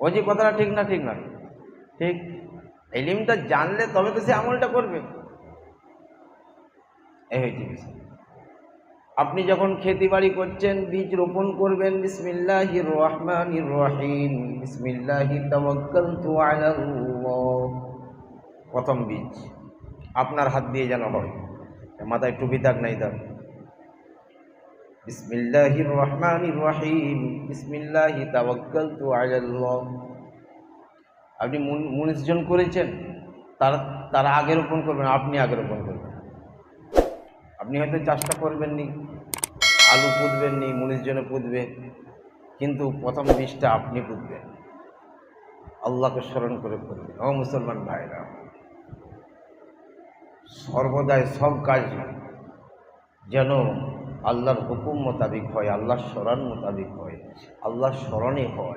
ওই যে কথাটা ঠিক না? ঠিক না? ঠিক। ইলমটা জানলে তবে তো সে আমলটা করবে। এই হয়েছে বিষয়। আপনি যখন খেতি বাড়ি করছেন, বীজ রোপণ করবেন, বিসমিল্লাহির রহমানির রহিম, বিসমিল্লাহি তাওয়াক্কালতু আলাল্লাহ, প্রথম বীজ আপনার হাত দিয়ে যেন হয়। মাথায় টুপি থাক নাই থাক, বিসমিল্লাহির রহমানির রহিম, বিসমিল্লাহি তাওয়াক্কালতু আলাল্লাহ। আপনি 19 জন করেছেন, তারা আগে রোপণ করবেন, আপনি আগে রোপণ করবেন। আপনি হয়তো চাষটা করবেন নি, আলু পুঁতবেন নি, 19 জনে পুঁতবে, কিন্তু প্রথম বীজটা আপনি পুঁতবেন, আল্লাহকে স্মরণ করে পুঁতবেন। ও মুসলমান ভাইরা, সর্বদাই সব কাজ যেন আল্লাহর হুকুম মোতাবিক হয়, আল্লাহর স্মরণ মোতাবিক হয়, আল্লাহর স্মরণে হয়।